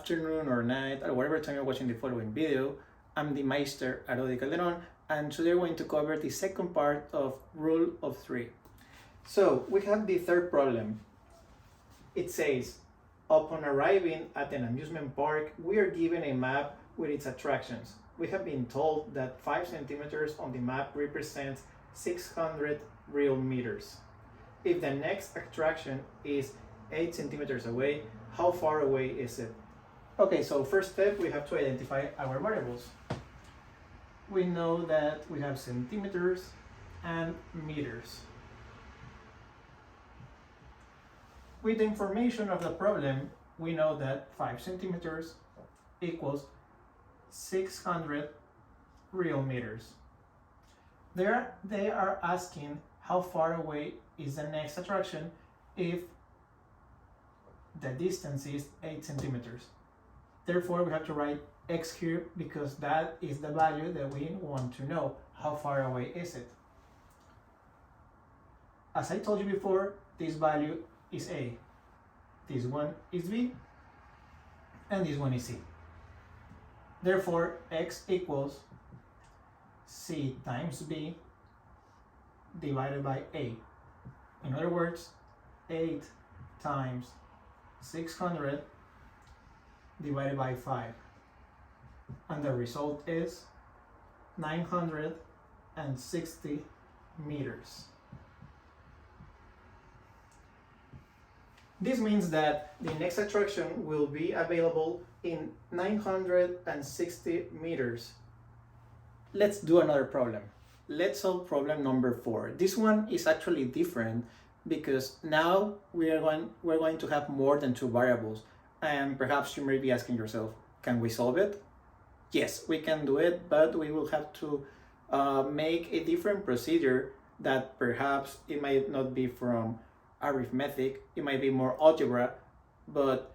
afternoon or night, or whatever time you're watching the following video. I'm the Meister Arodi Calderon, and today we're going to cover the second part of Rule of Three. So we have the third problem. It says, upon arriving at an amusement park, we are given a map with its attractions. We have been told that 5 centimeters on the map represents 600 real meters. If the next attraction is 8 centimeters away, how far away is it? Okay, so first step, we have to identify our variables. We know that we have centimeters and meters. With the information of the problem, we know that 5 centimeters equals 600 real meters. They are asking how far away is the next attraction if the distance is 8 centimeters. Therefore, we have to write x here because that is the value that we want to know. How far away is it? As I told you before, this value is A, this one is B, and this one is C. Therefore, x equals C times B divided by A. In other words, 8 times 600 divided by 5. And the result is 960 meters. This means that the next attraction will be available in 960 meters. Let's do another problem. Let's solve problem number 4. This one is actually different because now we're going to have more than 2 variables, and perhaps you may be asking yourself, can we solve it? Yes, we can do it, but we will have to make a different procedure that perhaps it might not be from arithmetic, it might be more algebra, but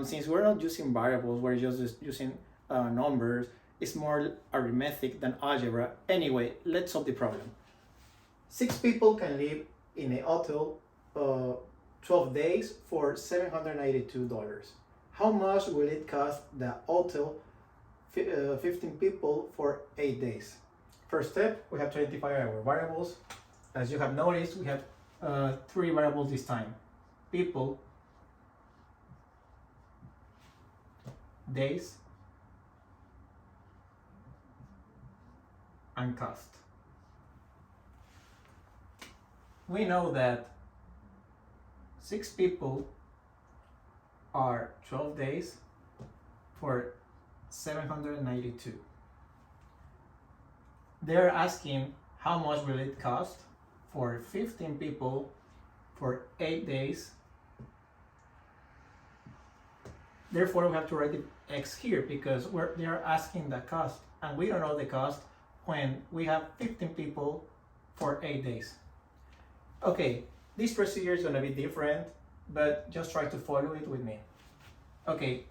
since we're not using variables, we're just using numbers, it's more arithmetic than algebra. Anyway, let's solve the problem. 6 people can live in a hotel 12 days for $792. How much will it cost the hotel 15 people for 8 days? First step, we have to identify our variables. As you have noticed, we have 3 variables this time: people, days, and cost. We know that 6 people are 12 days for 792. They're asking how much will it cost for 15 people for 8 days. Therefore, we have to write the x here because they are asking the cost, and we don't know the cost when we have 15 people for 8 days. Okay, this procedure is going to be different, but just try to follow it with me. Okay,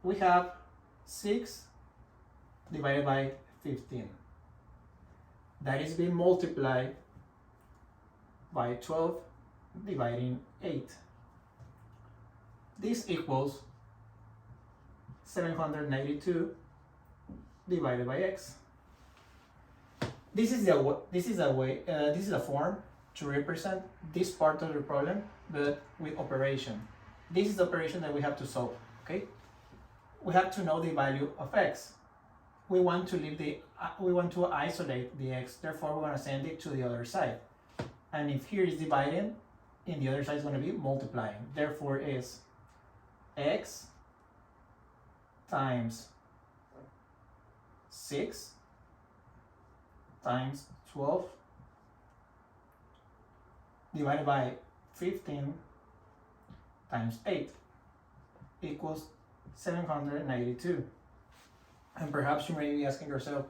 we have 6 divided by 15. That is being multiplied by 12 dividing 8. This equals 792 divided by x. This is a form to represent this part of the problem, but with operation. This is the operation that we have to solve. Okay, we have to know the value of x. We want to isolate the x. Therefore, we're going to send it to the other side. And if here is dividing, in the other side is going to be multiplying. Therefore, is x times 6 times 12 divided by 15 times 8 equals 792. And perhaps you may be asking yourself,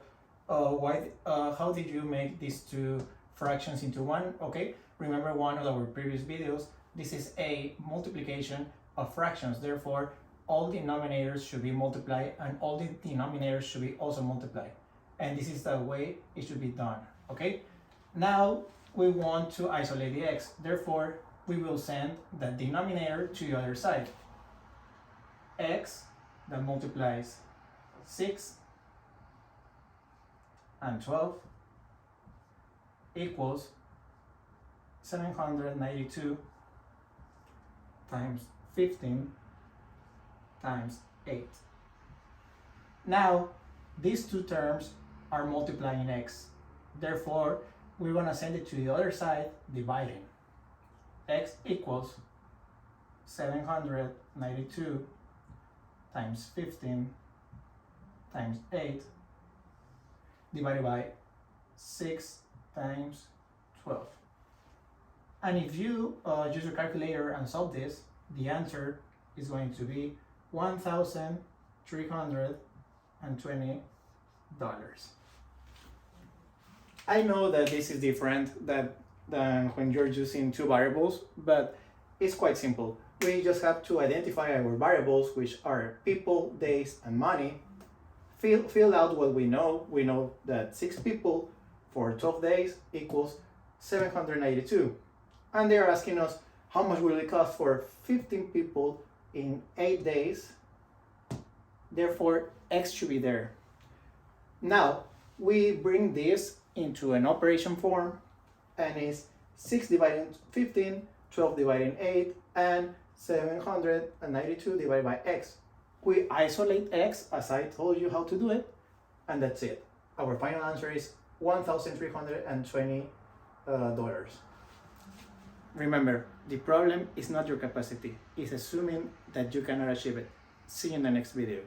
how did you make these 2 fractions into one? Okay, remember one of our previous videos, this is a multiplication of fractions. Therefore, all denominators should be multiplied and all the denominators should be also multiplied. And this is the way it should be done. Okay, now we want to isolate the x. Therefore, we will send the denominator to the other side. x that multiplies 6 and 12 equals 792 times 15 times 8. Now, these two terms are multiplying x. Therefore, we're going to send it to the other side, dividing. X equals 792 times 15 times 8 divided by 6 times 12. And if you use your calculator and solve this, the answer is going to be $1,320. I know that this is different than when you're using two variables, but it's quite simple. We just have to identify our variables, which are people, days, and money. Fill out what we know. We know that 6 people for 12 days equals 792. And they're asking us how much will it cost for 15 people in 8 days. Therefore, X should be there. Now, we bring this into an operation form, and it's 6 dividing 15, 12 dividing 8, and 792 divided by X. We isolate X as I told you how to do it, and that's it. Our final answer is $1,320. Remember, the problem is not your capacity, it's assuming that you cannot achieve it. See you in the next video.